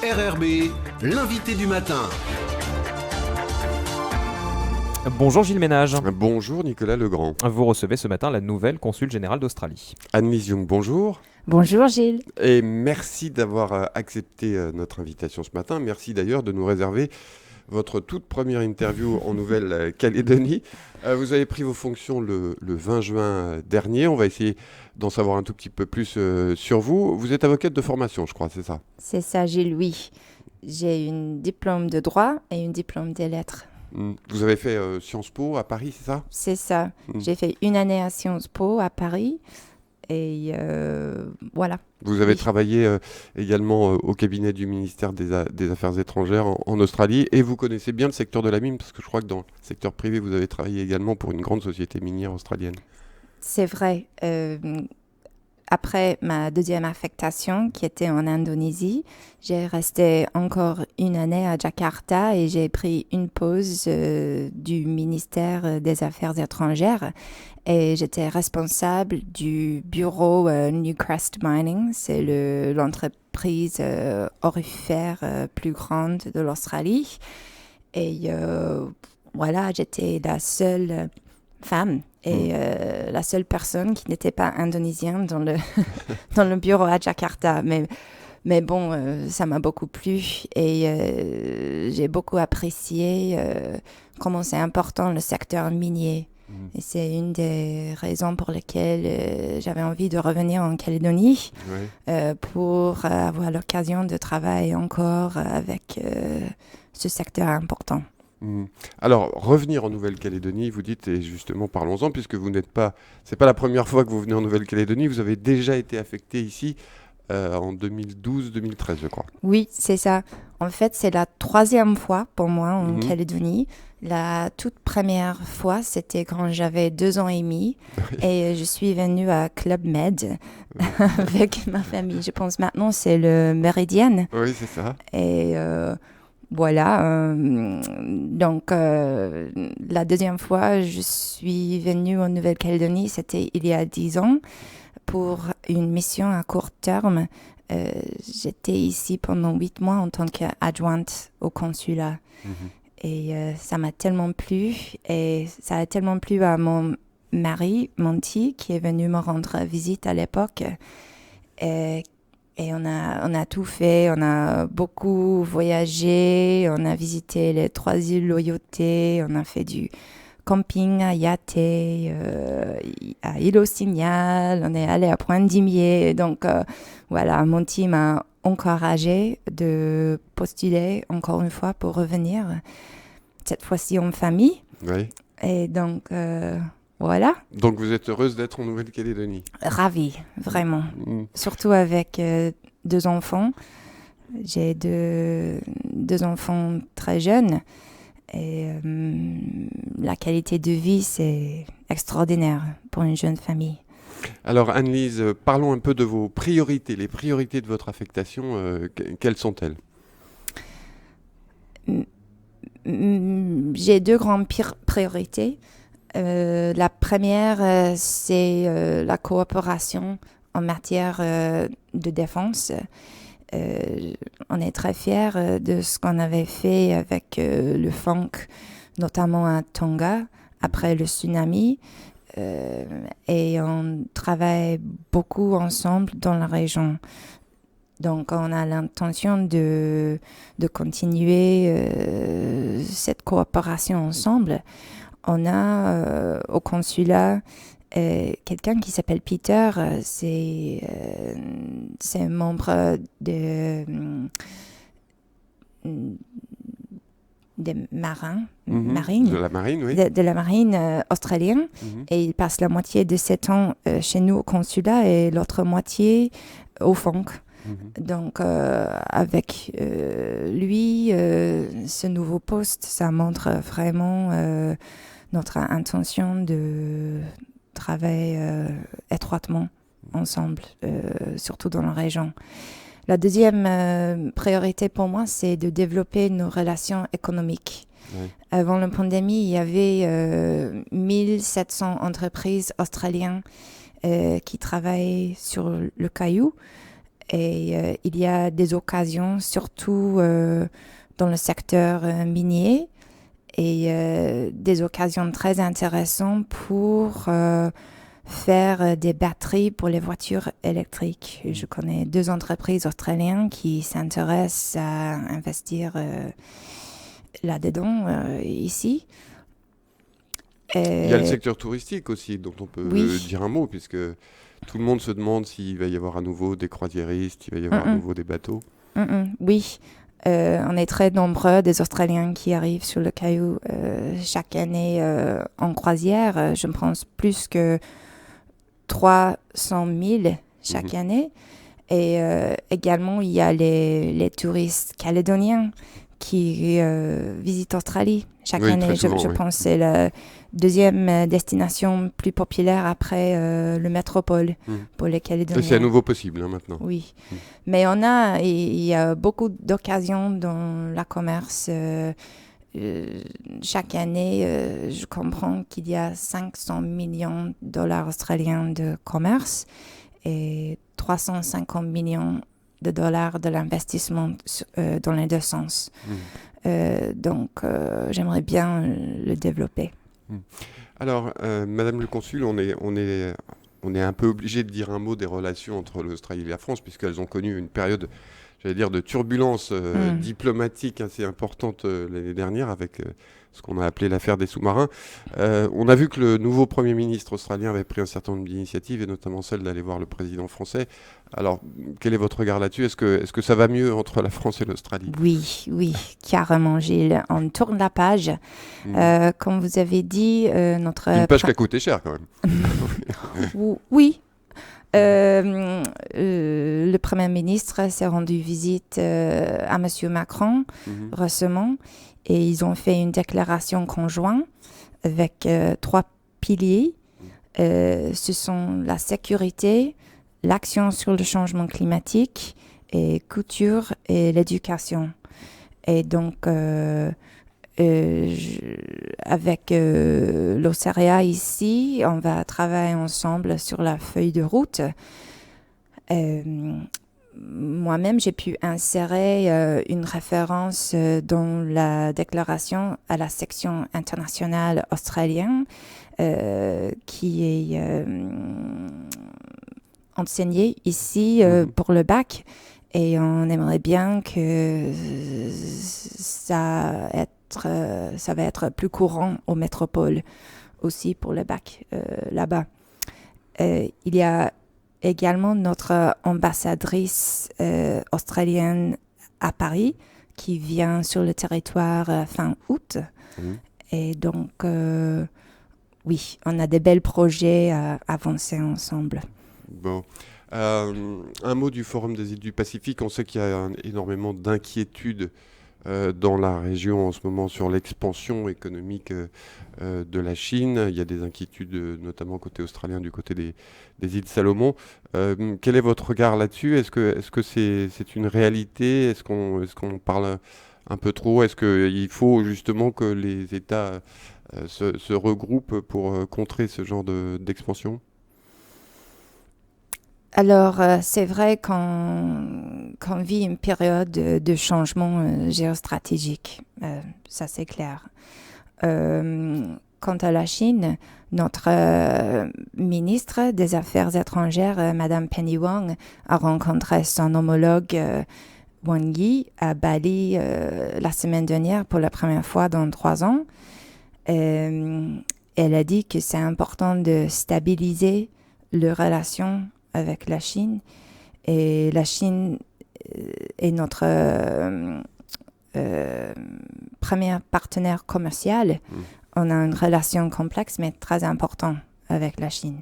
RRB, l'invité du matin. Bonjour Gilles Ménage. Bonjour Nicolas Legrand. Vous recevez ce matin la nouvelle consul générale d'Australie. Anne-Lise Young, bonjour. Bonjour Gilles. Et merci d'avoir accepté notre invitation ce matin. Merci d'ailleurs de nous réserver votre toute première interview en Nouvelle-Calédonie. Vous avez pris vos fonctions le 20 juin dernier. On va essayer d'en savoir un tout petit peu plus sur vous. Vous êtes avocate de formation, je crois, c'est ça? C'est ça Gilles, oui. J'ai un diplôme de droit et un diplôme des lettres. Vous avez fait Sciences Po à Paris, c'est ça? C'est ça. J'ai fait une année à Sciences Po à Paris et voilà. Vous avez travaillé également au cabinet du ministère des Affaires étrangères en Australie et vous connaissez bien le secteur de la mine parce que je crois que dans le secteur privé, vous avez travaillé également pour une grande société minière australienne. C'est vrai. Après ma deuxième affectation qui était en Indonésie, j'ai resté encore une année à Jakarta et j'ai pris une pause du ministère des Affaires étrangères et j'étais responsable du bureau Newcrest Mining. C'est l'entreprise aurifère plus grande de l'Australie. Et voilà, j'étais la seule femme et la seule personne qui n'était pas indonésienne dans le bureau à Jakarta. Mais bon, ça m'a beaucoup plu et j'ai beaucoup apprécié comment c'est important le secteur minier. Et c'est une des raisons pour lesquelles j'avais envie de revenir en Calédonie pour avoir l'occasion de travailler encore avec ce secteur important. Alors, revenir en Nouvelle-Calédonie, vous dites, et justement parlons-en, puisque c'est pas la première fois que vous venez en Nouvelle-Calédonie, vous avez déjà été affecté ici en 2012-2013, je crois. Oui, c'est ça. En fait, c'est la troisième fois pour moi en Calédonie. La toute première fois, c'était quand j'avais 2 ans et demi et je suis venue à Club Med avec ma famille. Je pense maintenant c'est le Méridien. Oui, c'est ça. Et voilà. Donc, la deuxième fois, je suis venue en Nouvelle-Calédonie, c'était il y a 10 ans pour une mission à court terme. J'étais ici pendant 8 mois en tant qu'adjointe au consulat. Et ça m'a tellement plu. Et ça a tellement plu à mon mari, Monty, qui est venu me rendre visite à l'époque. Et on a tout fait. On a beaucoup voyagé. On a visité les 3 îles Loyauté. On a fait du camping à Yaté, à Île au Signal. On est allé à Pointe-Dimier. Donc, voilà, Monty m'a encouragé de postuler encore une fois pour revenir, cette fois-ci en famille. Oui. Et donc, voilà. Donc vous êtes heureuse d'être en Nouvelle-Calédonie? Ravie, vraiment. Surtout avec 2 enfants. J'ai deux enfants très jeunes. Et la qualité de vie, c'est extraordinaire pour une jeune famille. Alors Anne-Lise, parlons un peu de vos priorités, les priorités de votre affectation, quelles sont-elles? J'ai 2 grandes priorités. La première, c'est la coopération en matière de défense. On est très fiers de ce qu'on avait fait avec le FONC, notamment à Tonga, après le tsunami. Et on travaille beaucoup ensemble dans la région. Donc, on a l'intention de continuer cette coopération ensemble. On a au consulat quelqu'un qui s'appelle Peter, c'est un membre des marines. De la marine, oui. De la marine australienne. Et il passe la moitié de 7 ans chez nous au consulat et l'autre moitié au FONC. Donc, avec lui, ce nouveau poste, ça montre vraiment notre intention de travailler étroitement ensemble, surtout dans la région. La deuxième priorité pour moi, c'est de développer nos relations économiques. Oui. Avant la pandémie, il y avait 1700 entreprises australiennes qui travaillaient sur le caillou. Et il y a des occasions, surtout dans le secteur minier, et des occasions très intéressantes pour faire des batteries pour les voitures électriques. Je connais 2 entreprises australiennes qui s'intéressent à investir là-dedans, ici. Il y a le secteur touristique aussi, dont on peut dire un mot, puisque tout le monde se demande s'il va y avoir à nouveau des croisiéristes, il va y avoir à nouveau des bateaux. Oui, on est très nombreux des Australiens qui arrivent sur le Caillou chaque année en croisière. Je pense plus que 300 000 chaque année. Et également, il y a les touristes calédoniens qui visitent l'Australie chaque année. Souvent, je pense que c'est la deuxième destination plus populaire après le métropole pour les Calédoniens. C'est à nouveau possible maintenant. Oui, mais il y a beaucoup d'occasions dans le commerce. Chaque année, je comprends qu'il y a 500 millions de dollars australiens de commerce et 350 millions de dollars de l'investissement dans les 2 sens. Donc, j'aimerais bien le développer. Alors, Madame le Consul, on est un peu obligé de dire un mot des relations entre l'Australie et la France, puisqu'elles ont connu une période, j'allais dire, de turbulence diplomatique assez importante l'année dernière avec ce qu'on a appelé l'affaire des sous-marins. On a vu que le nouveau Premier ministre australien avait pris un certain nombre d'initiatives, et notamment celle d'aller voir le président français. Alors, quel est votre regard là-dessus ? Est-ce que ça va mieux entre la France et l'Australie ? Oui, carrément, Gilles. On tourne la page. Comme vous avez dit, notre... Une page qui a coûté cher, quand même. Oui. Le Premier ministre s'est rendu visite à M. Macron récemment, et ils ont fait une déclaration conjointe avec 3 piliers. Ce sont la sécurité, l'action sur le changement climatique, et culture et l'éducation. Et donc, avec l'OCREA ici, on va travailler ensemble sur la feuille de route. Moi-même, j'ai pu insérer une référence dans la déclaration à la section internationale australienne qui est enseignée ici pour le bac. Et on aimerait bien que ça va être plus courant aux métropoles aussi pour le bac là-bas. Il y a également notre ambassadrice australienne à Paris qui vient sur le territoire fin août. Et donc, oui, on a des belles projets à avancer ensemble. Bon. Un mot du Forum des îles du Pacifique. On sait qu'il y a énormément d'inquiétudes dans la région en ce moment sur l'expansion économique de la Chine. Il y a des inquiétudes notamment côté australien, du côté des îles Salomon. Quel est votre regard là-dessus ? Est-ce que c'est une réalité ? Est-ce qu'on parle un peu trop ? Est-ce qu'il faut justement que les États se regroupent pour contrer ce genre d'expansion ? Alors, c'est vrai qu'on vit une période de changement géostratégique. Ça, c'est clair. Quant à la Chine, notre ministre des Affaires étrangères, Madame Penny Wong, a rencontré son homologue Wang Yi à Bali la semaine dernière pour la première fois dans 3 ans. Elle a dit que c'est important de stabiliser les relations avec la Chine, et la Chine est notre premier partenaire commercial. On a une relation complexe mais très importante avec la Chine.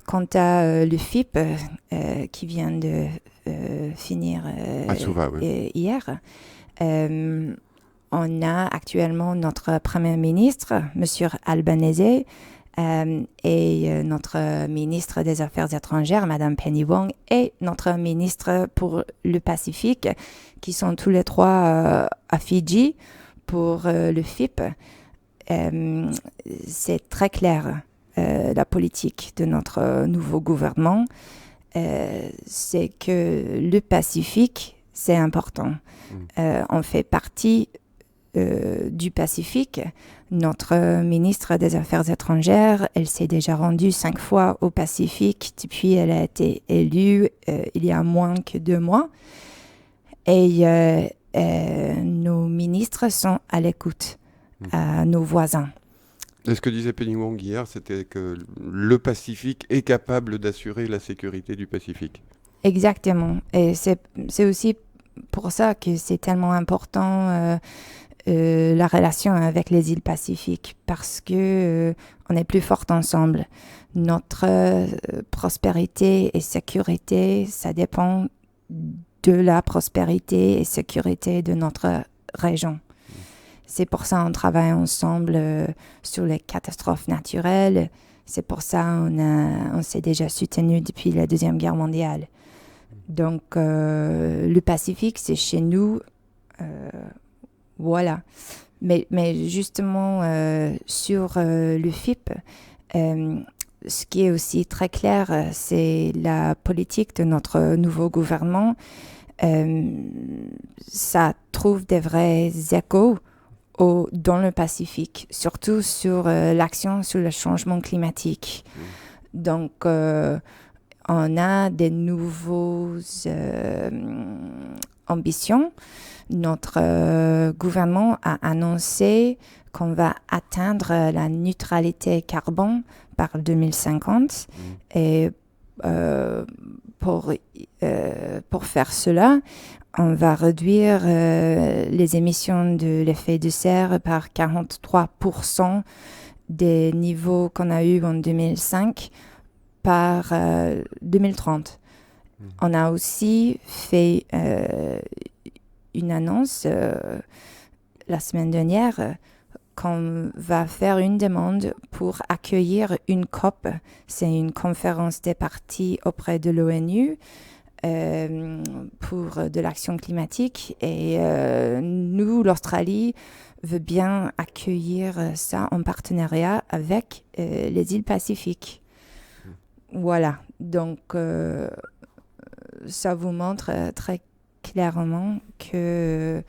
Quant à le FIP qui vient de finir hier, on a actuellement notre Premier ministre, M. Albanese, et notre ministre des Affaires étrangères, Madame Penny Wong, et notre ministre pour le Pacifique, qui sont tous les 3 à Fidji pour le FIP. C'est très clair, la politique de notre nouveau gouvernement. c'est que le Pacifique, c'est important. On fait partie du Pacifique. Notre ministre des Affaires étrangères, elle s'est déjà rendue 5 fois au Pacifique depuis elle a été élue il y a moins que 2 mois. Et nos ministres sont à l'écoute à nos voisins. Et ce que disait Penny Wong hier, c'était que le Pacifique est capable d'assurer la sécurité du Pacifique. Exactement. Et c'est aussi pour ça que c'est tellement important la relation avec les îles Pacifiques, parce que on est plus fort ensemble. Notre prospérité et sécurité, ça dépend de la prospérité et sécurité de notre région. C'est pour ça qu'on travaille ensemble sur les catastrophes naturelles. C'est pour ça on s'est déjà soutenu depuis la Deuxième Guerre mondiale. Donc, le Pacifique, c'est chez nous. Voilà. Mais justement, sur le FIP, ce qui est aussi très clair, c'est la politique de notre nouveau gouvernement. Ça trouve des vrais échos dans le Pacifique, surtout sur l'action sur le changement climatique. Donc, on a des nouvelles ambitions. Notre gouvernement a annoncé qu'on va atteindre la neutralité carbone par 2050. Et pour faire cela, on va réduire les émissions de l'effet de serre par 43% des niveaux qu'on a eus en 2005 par 2030. On a aussi fait une annonce la semaine dernière qu'on va faire une demande pour accueillir une COP. C'est une conférence des parties auprès de l'ONU pour de l'action climatique. Et nous, l'Australie, veut bien accueillir ça en partenariat avec les îles Pacifiques. Voilà. Donc, ça vous montre très clairement que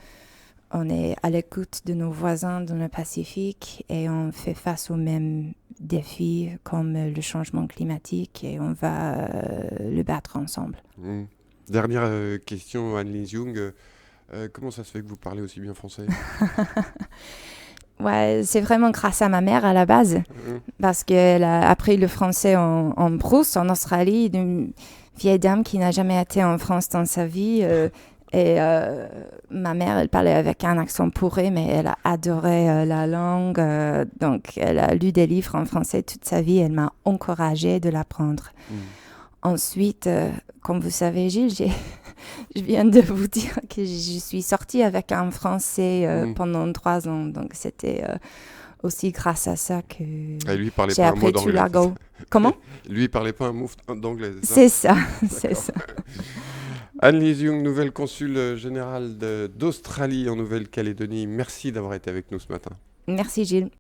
on est à l'écoute de nos voisins dans le Pacifique et on fait face aux mêmes défis comme le changement climatique et on va le battre ensemble. Dernière question, Annelise Young. Comment ça se fait que vous parlez aussi bien français ? Ouais, c'est vraiment grâce à ma mère à la base, parce qu'elle a appris le français en brousse, en Australie, une vieille dame qui n'a jamais été en France dans sa vie. Et ma mère, elle parlait avec un accent pourré, mais elle a adoré la langue. Donc, elle a lu des livres en français toute sa vie. Elle m'a encouragée de l'apprendre. Ensuite, comme vous savez, Gilles, je viens de vous dire que je suis sortie avec un Français pendant 3 ans. Donc, c'était aussi grâce à ça que j'ai appris tout l'argot. Comment ? Lui, il parlait pas un mot d'anglais, c'est ça ? C'est ça. Annelise Young, nouvelle consul générale d'Australie en Nouvelle-Calédonie. Merci d'avoir été avec nous ce matin. Merci Gilles.